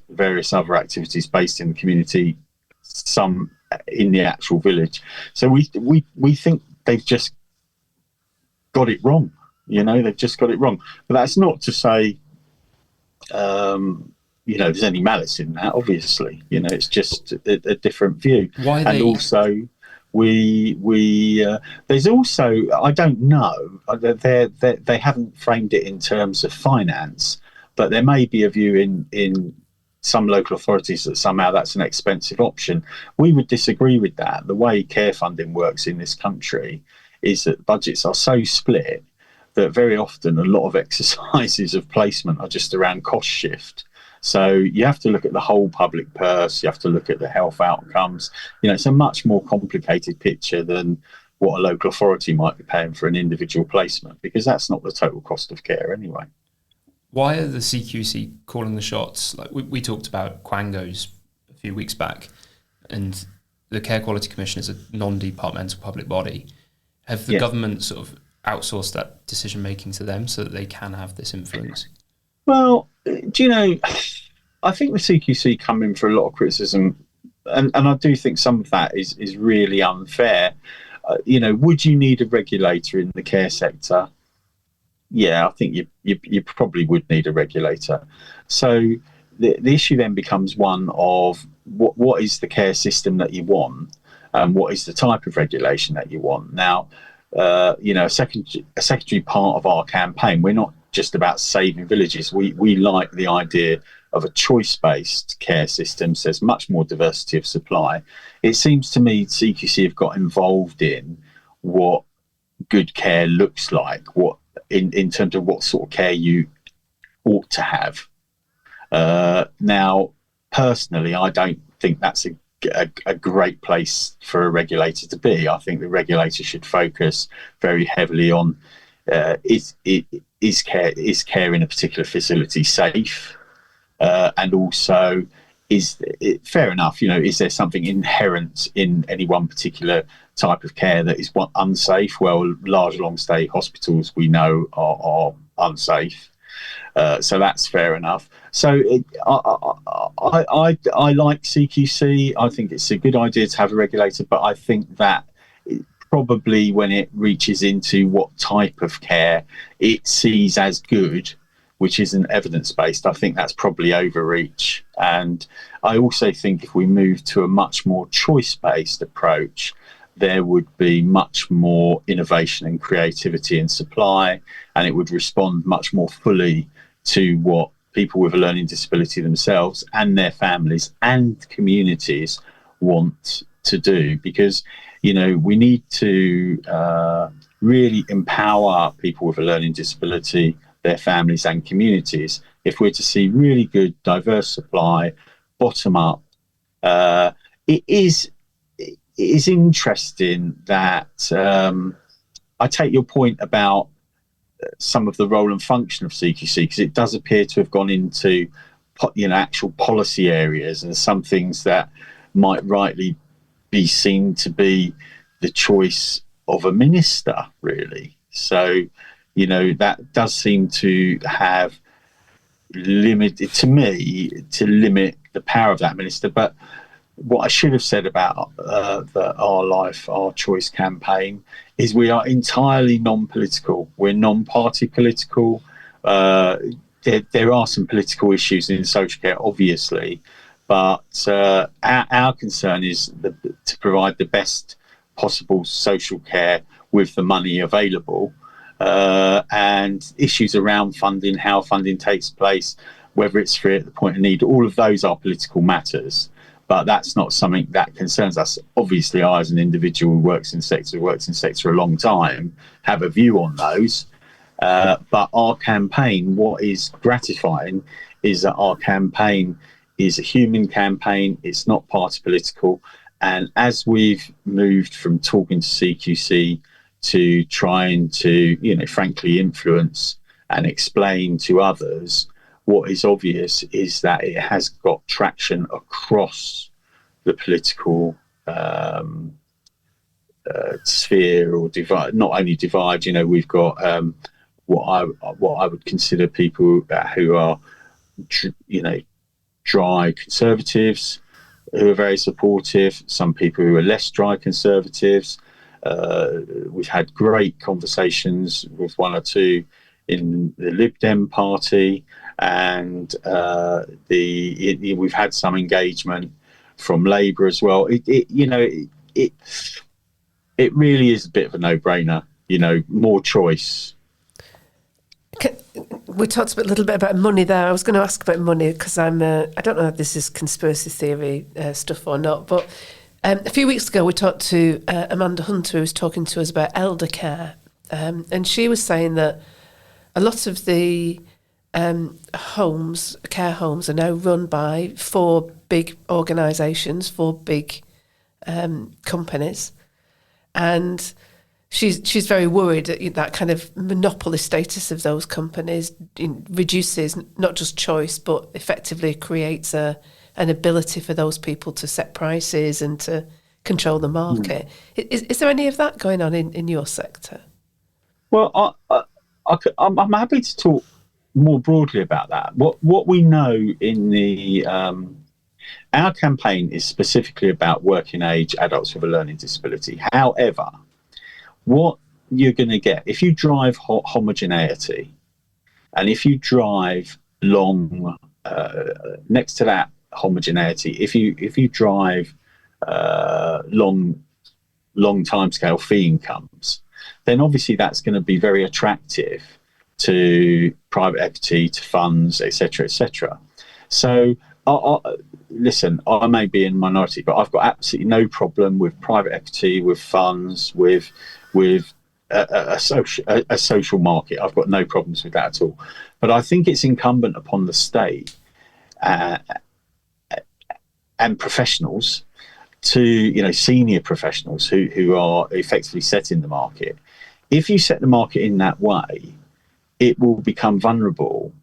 C: other activities based in the community, some in the actual village. So we think they've just got it wrong. They've just got it wrong. But that's not to say, there's any malice in that. Obviously, it's just a different view. Also, there's also, I don't know, they haven't framed it in terms of finance, but there may be a view in some local authorities that somehow that's an expensive option. We would disagree with that. The way care funding works in this country is that budgets are so split that very often a lot of exercises of placement are just around cost shift. So you have to look at the whole public purse, you have to look at the health outcomes. It's a much more complicated picture than what a local authority might be paying for an individual placement, because that's not the total cost of care anyway.
A: Why are the CQC calling the shots? Like we talked about Quangos a few weeks back, and the Care Quality Commission is a non-departmental public body. Have the government sort of outsourced that decision making to them so that they can have this influence?
C: Well, I think the CQC come in for a lot of criticism, and I do think some of that is really unfair. Would you need a regulator in the care sector? yeah, I think you probably would need a regulator. So the issue then becomes one of what is the care system that you want, and what is the type of regulation that you want. Now, a secondary part of our campaign, we're not just about saving villages. We like the idea of a choice-based care system, so there's much more diversity of supply. It seems to me CQC have got involved in what good care looks like, what in terms of what sort of care you ought to have. Now, personally, I don't think that's a great place for a regulator to be. I think the regulator should focus very heavily on is care in a particular facility safe, and also is it fair enough? Is there something inherent in any one particular type of care that is unsafe? Well, large long stay hospitals we know are unsafe. So that's fair enough. So I like CQC. I think it's a good idea to have a regulator, but I think that probably when it reaches into what type of care it sees as good, which isn't evidence-based, I think that's probably overreach. And I also think if we move to a much more choice-based approach, there would be much more innovation and creativity in supply, and it would respond much more fully to what people with a learning disability themselves and their families and communities want to do. Because, we need to really empower people with a learning disability, their families and communities, if we're to see really good, diverse supply, bottom up. It is interesting that I take your point about some of the role and function of CQC, because it does appear to have gone into actual policy areas, and some things that might rightly be seen to be the choice of a minister, really. So that does seem to have limited, to me, to limit the power of that minister. But what I should have said about the Our Life, Our Choice campaign is we are entirely non-political. We're non-party political. There are some political issues in social care, obviously, but our concern is to provide the best possible social care with the money available, and issues around funding, how funding takes place, whether it's free at the point of need. All of those are political matters. But that's not something that concerns us. Obviously, I, as an individual who works in sector a long time, have a view on those. But our campaign, what is gratifying is that our campaign is a human campaign. It's not party political. And as we've moved from talking to CQC to trying to, frankly, influence and explain to others, what is obvious is that it has got traction across the political sphere or divide. Not only divide, we've got what I would consider people who are, dry conservatives who are very supportive. Some people who are less dry conservatives. We've had great conversations with one or two in the Lib Dem party. And we've had some engagement from Labour as well. It really is a bit of a no-brainer. More choice.
B: We talked a little bit about money there. I was going to ask about money because I don't know if this is conspiracy theory stuff or not, but a few weeks ago we talked to Amanda Hunter, who was talking to us about elder care, and she was saying that a lot of the care homes are now run by 4 big organisations, 4 big companies, and she's very worried that kind of monopoly status of those companies reduces not just choice, but effectively creates an ability for those people to set prices and to control the market. Is there any of that going on in your sector?
C: Well, I'm happy to talk more broadly about that. What we know in the our campaign is specifically about working age adults with a learning disability. However, what you're going to get, if you drive homogeneity, and if you drive long, next to that homogeneity, if you drive long timescale fee incomes, then obviously that's going to be very attractive to private equity, to funds, etc., etc. So, listen, I may be in minority, but I've got absolutely no problem with private equity, with funds, with a social market. I've got no problems with that at all. But I think it's incumbent upon the state and professionals to, senior professionals who are effectively setting the market. If you set the market in that way, it will become vulnerable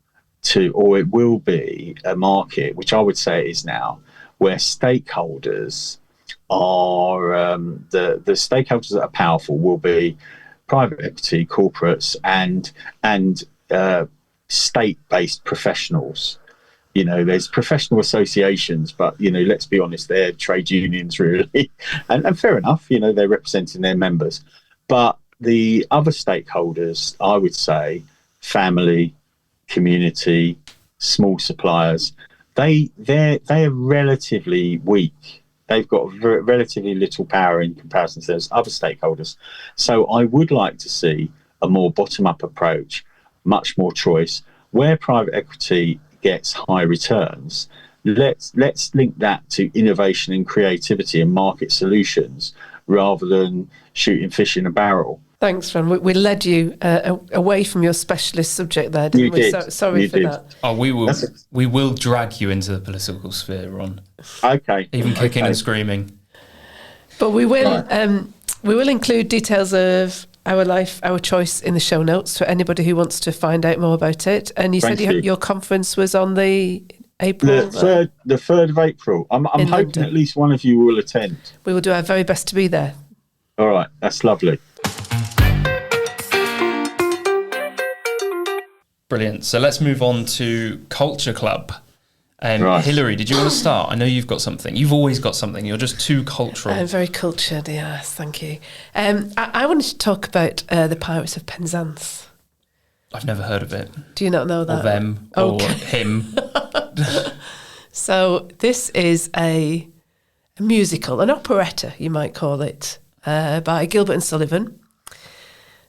C: to, or it will be a market, which I would say it is now, where stakeholders are, the stakeholders that are powerful will be private equity, corporates, and state-based professionals. There's professional associations, but let's be honest, they're trade unions really, and fair enough. They're representing their members, but the other stakeholders, I would say, family, community, small suppliers, they're relatively weak. They've got relatively little power in comparison to those other stakeholders. So I would like to see a more bottom-up approach, much more choice, where private equity gets high returns. Let's link that to innovation and creativity and market solutions rather than shooting fish in a barrel.
B: Thanks, Ron. We led you away from your specialist subject there, didn't we? Sorry for that.
A: Oh, we will drag you into the political sphere, Ron.
C: Okay.
A: Even kicking and screaming.
B: But we will include details of Our Life, Our Choice in the show notes for anybody who wants to find out more about it. And you said your conference was on the April?
C: The 3rd of April. I'm hoping London. At least one of you will attend.
B: We will do our very best to be there.
C: All right, that's lovely.
A: Brilliant. So let's move on to Culture Club.
C: Right.
A: Hilary, did you want to start? I know you've got something. You've always got something. You're just too cultural.
B: I'm very cultured, yes, thank you. I wanted to talk about the Pirates of Penzance.
A: I've never heard of it.
B: Do you not know that?
A: Or them, or him.
B: So this is a musical, an operetta, you might call it, by Gilbert and Sullivan.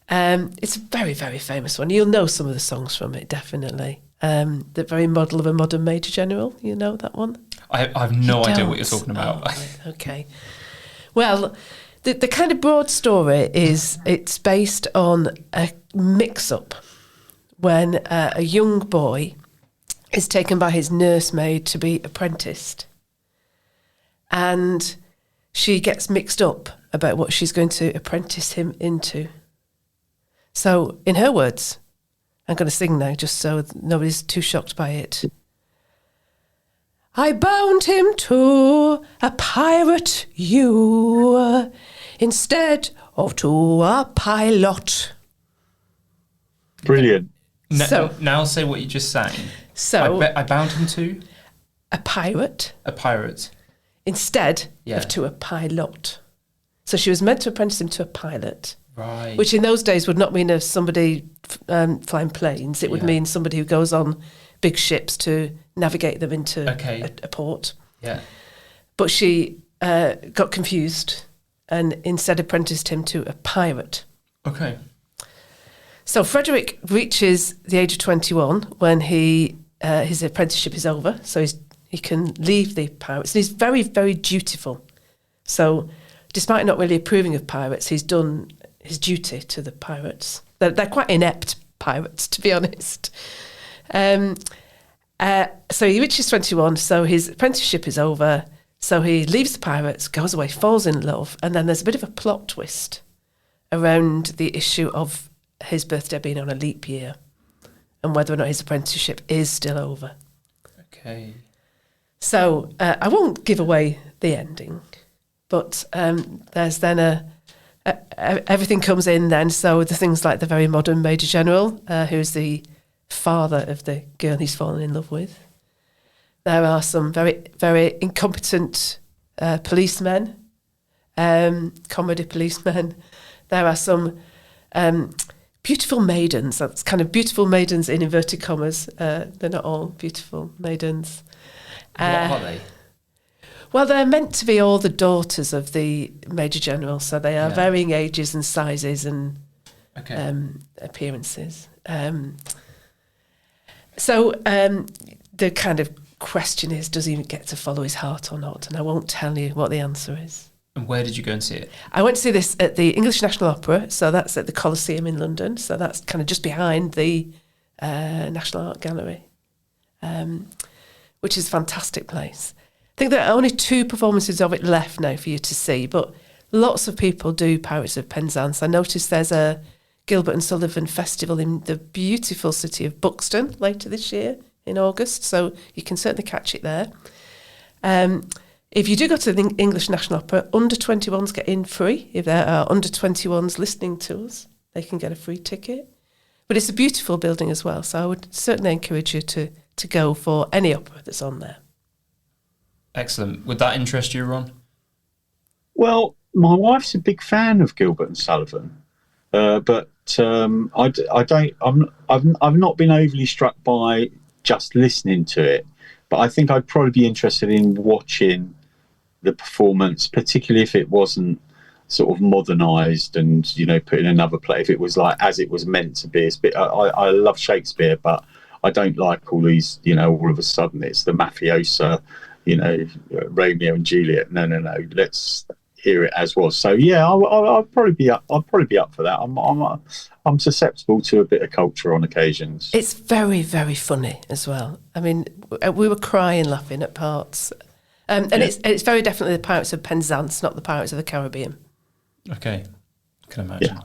B: It's a very, very famous one. You'll know some of the songs from it, definitely. The very model of a modern Major General. You know that one?
A: I have no idea what you're talking about.
B: Oh, right, okay. Well, the kind of broad story is it's based on a mix-up when a young boy is taken by his nursemaid to be apprenticed. And she gets mixed up about what she's going to apprentice him into. So, in her words, I'm going to sing now just so nobody's too shocked by it. I bound him to a pirate you instead of to a pilot.
C: Brilliant.
A: Now say what you just sang.
B: So
A: I bound him to?
B: A pirate.
A: A pirate.
B: Instead of to a pilot. So she was meant to apprentice him to a pilot.
A: Right.
B: Which in those days would not mean somebody flying planes. It would mean somebody who goes on big ships to navigate them into a port.
A: Yeah.
B: But she got confused and instead apprenticed him to a pirate.
A: Okay.
B: So Frederick reaches the age of 21 when his apprenticeship is over. So he can leave the pirates. And he's very, very dutiful. So despite not really approving of pirates, he's done his duty to the pirates. They're quite inept pirates, to be honest. So he reaches 21, so his apprenticeship is over. So he leaves the pirates, goes away, falls in love, and then there's a bit of a plot twist around the issue of his birthday being on a leap year and whether or not his apprenticeship is still over.
A: Okay.
B: So I won't give away the ending, but there's then everything comes in then. So the things like the very modern Major General, who's the father of the girl he's fallen in love with. There are some very, very incompetent policemen, comedy policemen. There are some beautiful maidens. That's kind of beautiful maidens in inverted commas. They're not all beautiful maidens.
A: What are they?
B: Well, they're meant to be all the daughters of the Major General, so they are
A: Yeah.
B: varying ages and sizes and appearances. So the kind of question is, does he get to follow his heart or not? And I won't tell you what the answer is.
A: And where did you go and see it?
B: I went to see this at the English National Opera, so that's at the Coliseum in London, so that's kind of just behind the National Art Gallery, which is a fantastic place. I think there are only 2 performances of it left now for you to see, but lots of people do Pirates of Penzance. I noticed there's a Gilbert and Sullivan Festival in the beautiful city of Buxton later this year in August, so you can certainly catch it there. If you do go to the English National Opera, under 21s get in free. If there are under 21s listening to us, they can get a free ticket. But it's a beautiful building as well, so I would certainly encourage you to go for any opera that's on there.
A: Excellent. Would that interest you, Ron?
C: Well, my wife's a big fan of Gilbert and Sullivan, but I've not been overly struck by just listening to it. But I think I'd probably be interested in watching the performance, particularly if it wasn't sort of modernised and put in another play. If it was like as it was meant to be. I love Shakespeare, but I don't like all these. All of a sudden it's the mafiosa. Romeo and Juliet. No. Let's hear it as was. So yeah, I'll probably be up. I'll probably be up for that. I'm susceptible to a bit of culture on occasions.
B: It's very, very funny as well. I mean, we were crying, laughing at parts, and it's very definitely the Pirates of Penzance, not the Pirates of the Caribbean.
A: Okay, I can imagine. Yeah.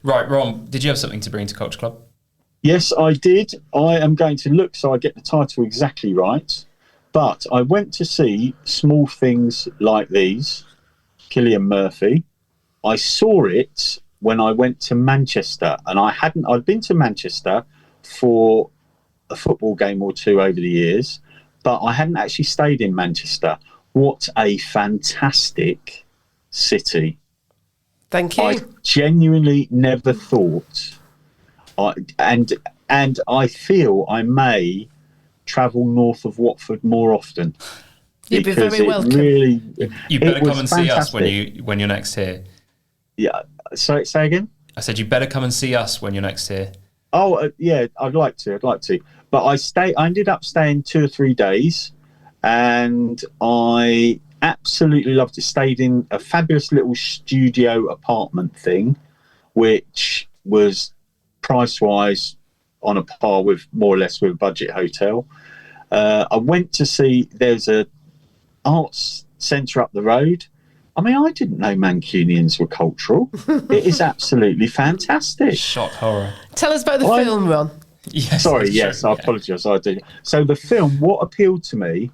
A: Right, Ron, did you have something to bring to Culture Club?
C: Yes, I did. I am going to look so I get the title exactly right. But I went to see Small Things Like These, Cillian Murphy. I saw it when I went to Manchester, and I'd been to Manchester for a football game or 2 over the years, but I hadn't actually stayed in Manchester. What a fantastic city.
B: Thank you.
C: I genuinely never thought, and I feel I may travel north of Watford more often.
B: You'd be very welcome.
A: You better come and see us when you're next here.
C: Yeah. So say again.
A: I said you better come and see us when you're next here.
C: Oh yeah, I'd like to. But I ended up staying 2 or 3 days, and I absolutely loved it. Stayed in a fabulous little studio apartment thing, which was price-wise on a par with more or less with a budget hotel. I went to see, there's a arts centre up the road. I mean, I didn't know Mancunians were cultural. It is absolutely fantastic.
A: Shock horror.
B: Tell us about the film, Ron.
C: Yes, I apologise. I did. So the film, what appealed to me,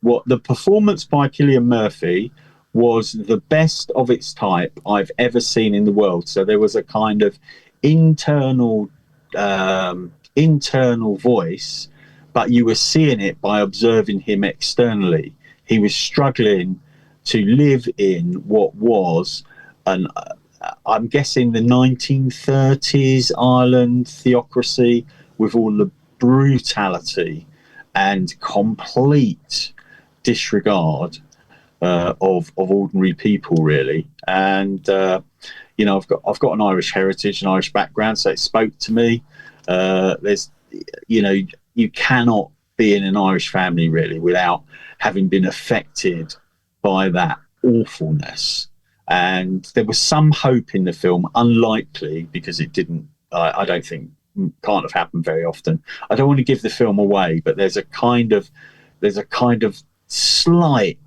C: what the performance by Cillian Murphy was the best of its type I've ever seen in the world. So there was a kind of internal voice, but you were seeing it by observing him externally. He was struggling to live in what was I'm guessing the 1930s Ireland theocracy, with all the brutality and complete disregard of ordinary people, really. And I've got an Irish heritage, an Irish background, so it spoke to me. You cannot be in an Irish family really without having been affected by that awfulness. And there was some hope in the film, unlikely, because it didn't, I don't think, can't have happened very often. I don't want to give the film away, but there's a kind of slight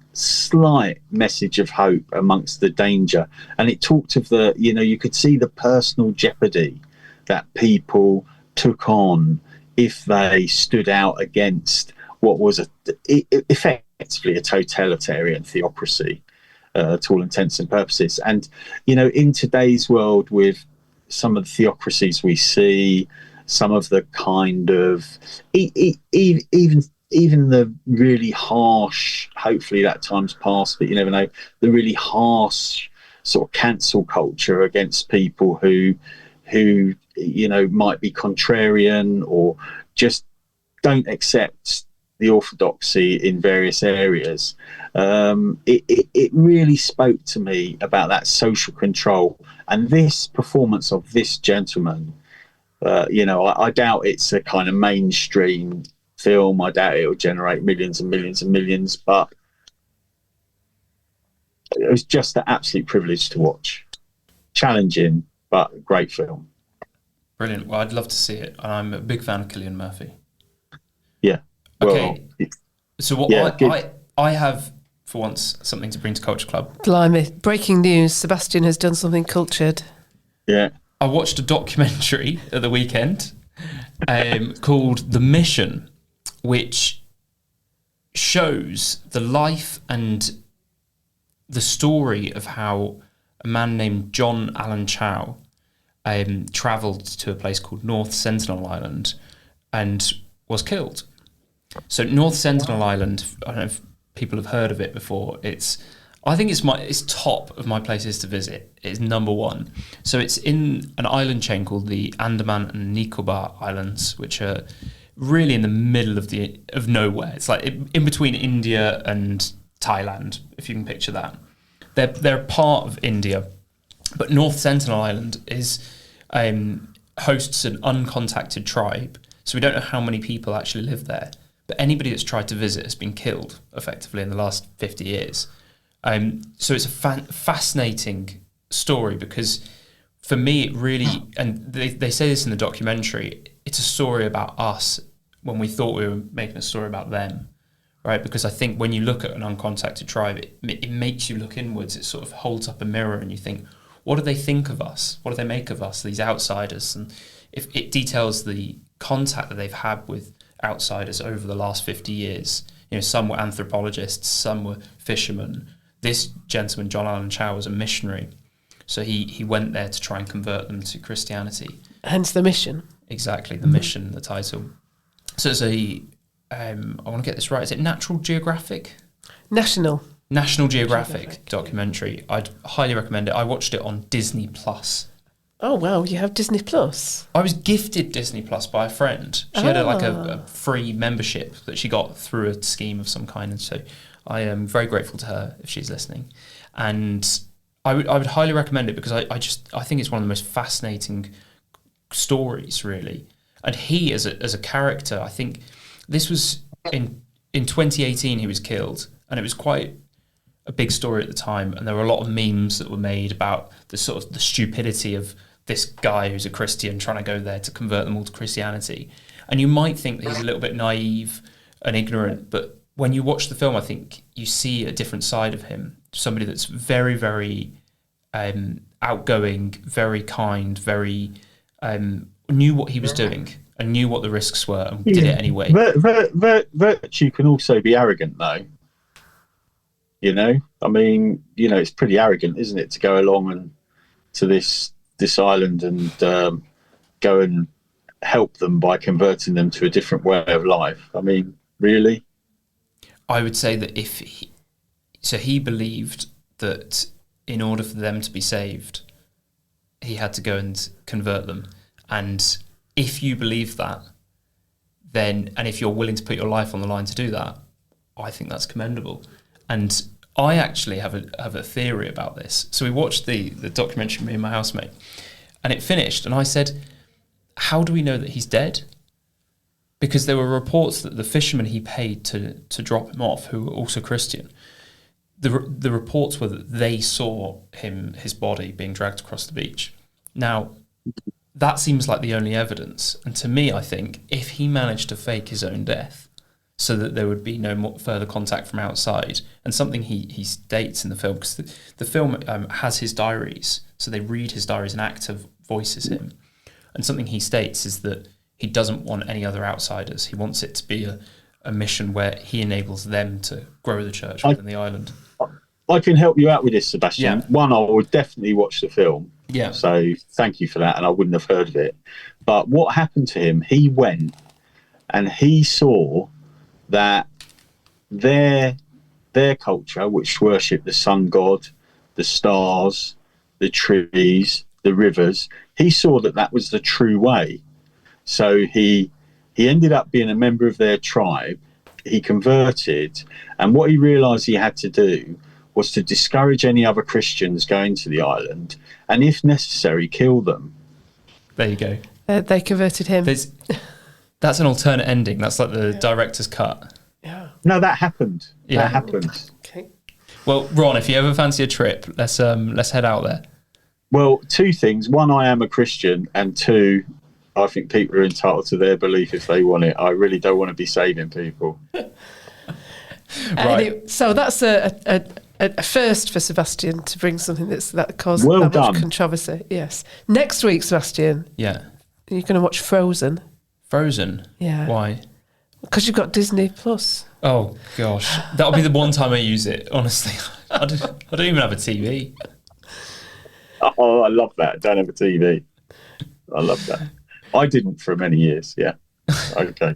C: message of hope amongst the danger. And it talked of you could see the personal jeopardy that people took on if they stood out against what was effectively a totalitarian theocracy, to all intents and purposes. And in today's world, with some of the theocracies we see, some of the kind of even the really harsh, hopefully that time's past, but you never know, the really harsh sort of cancel culture against people who who, might be contrarian or just don't accept the orthodoxy in various areas. It really spoke to me about that social control, and this performance of this gentleman. I doubt it's a kind of mainstream film. I doubt it will generate millions and millions and millions, but it was just an absolute privilege to watch. Challenging, but a great film.
A: Brilliant. Well, I'd love to see it. I'm a big fan of Cillian Murphy.
C: Yeah.
A: Okay.
C: Well,
A: so what I have, for once, something to bring to Culture Club.
B: Blimey. Breaking news. Sebastian has done something cultured.
C: Yeah.
A: I watched a documentary at the weekend called The Mission, which shows the life and the story of how a man named John Allen Chow travelled to a place called North Sentinel Island and was killed. So North Sentinel Island, I don't know if people have heard of it before. I think it's top of my places to visit. It's number one. So it's in an island chain called the Andaman and Nicobar Islands, which are really in the middle of nowhere. It's like in between India and Thailand, if you can picture that. They're part of India, but North Sentinel Island hosts an uncontacted tribe. So we don't know how many people actually live there. But anybody that's tried to visit has been killed, effectively, in the last 50 years. So it's a fascinating story because, for me, it really... And they say this in the documentary, it's a story about us when we thought we were making a story about them, right? Because I think when you look at an uncontacted tribe, it makes you look inwards. It sort of holds up a mirror and you think, what do they think of us? What do they make of us, these outsiders? And if it details the contact that they've had with outsiders over the last 50 years. Some were anthropologists, some were fishermen. This gentleman, John Allen Chow, was a missionary. So he went there to try and convert them to Christianity.
B: Hence the mission.
A: Exactly, the mission, the title. So it's I want to get this right, is it National Geographic Geographic documentary. I'd highly recommend it. I watched it on Disney Plus.
B: Oh, wow, you have Disney Plus?
A: I was gifted Disney Plus by a friend. She had a free membership that she got through a scheme of some kind, and so I am very grateful to her if she's listening. And I would highly recommend it because I think it's one of the most fascinating stories, really. And he, as a character, I think this was in 2018 he was killed, and it was quite a big story at the time, and there were a lot of memes that were made about the sort of the stupidity of this guy who's a Christian trying to go there to convert them all to Christianity. And you might think that he's a little bit naive and ignorant, but when you watch the film, I think you see a different side of him. Somebody that's very, very outgoing, very kind, very knew what he was doing and knew what the risks were and did it anyway.
C: Virtue can also be arrogant, though. It's pretty arrogant, isn't it, to go along and to this island and go and help them by converting them to a different way of life. I mean, really?
A: I would say that he believed that in order for them to be saved, he had to go and convert them. And if you believe that, and if you're willing to put your life on the line to do that, I think that's commendable. And I actually have a theory about this. So we watched the documentary, me and my housemate, and it finished, and I said, how do we know that he's dead? Because there were reports that the fishermen he paid to drop him off, who were also Christian, the reports were that they saw his body being dragged across the beach. Now, that seems like the only evidence. And to me, I think, if he managed to fake his own death so that there would be no more further contact from outside, and something he states in the film, because the film has his diaries, so they read his diaries, an actor voices him. And something he states is that he doesn't want any other outsiders. He wants it to be a mission where he enables them to grow the church within the island.
C: I can help you out with this, Sebastian.
A: Yeah.
C: One, I would definitely watch the film.
A: Yeah.
C: So thank you for that, and I wouldn't have heard of it. But what happened to him, he went and he saw that their culture, which worshipped the sun god, the stars, the trees, the rivers. He saw that that was the true way. So he ended up being a member of their tribe. He converted, and what he realised he had to do was to discourage any other Christians going to the island, and if necessary, kill them.
A: There you go.
B: They converted him.
A: That's an alternate ending. That's like the director's cut.
B: Yeah.
C: No, that happened.
A: Yeah.
C: That happened.
B: Okay.
A: Well, Ron, if you ever fancy a trip, let's head out there.
C: Well, two things. One, I am a Christian, and two, I think people are entitled to their belief if they want it. I really don't want to be saving people.
A: Right.
B: So that's a first for Sebastian to bring something that caused
C: Well
B: that
C: done.
B: much controversy. Yes. Next week, Sebastian,
A: Yeah.
B: you're going to watch Frozen.
A: Frozen?
B: Yeah.
A: Why?
B: Because you've got Disney Plus.
A: Oh, gosh. That'll be the one time I use it, honestly. I don't even have a TV.
C: Oh, I love that. Don't have a TV. I love that. I didn't for many years. Yeah. Okay.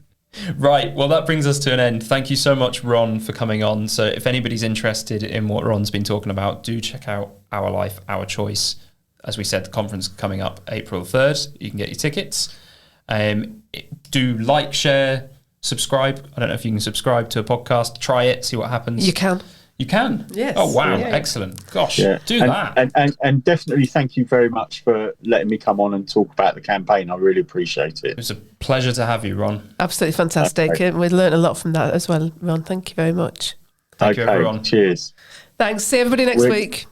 A: Right. Well, that brings us to an end. Thank you so much, Ron, for coming on. So if anybody's interested in what Ron's been talking about, do check out Our Life, Our Choice. As we said, the conference coming up April 3rd. You can get your tickets. Do like, share, subscribe. I don't know if you can subscribe to a podcast. Try it, see what happens.
B: You can.
A: You can?
B: Yes.
A: Oh, wow.
B: Yeah.
A: Excellent. Gosh,
C: Yeah.
A: do that.
C: And definitely thank you very much for letting me come on and talk about the campaign. I really appreciate
A: It
C: it.
A: was a pleasure to have you, Ron.
B: Absolutely fantastic.
C: Okay.
B: We learned a lot from that as well, Ron. Thank you very much.
A: Thank you, everyone.
C: Cheers.
B: Thanks. See everybody next week.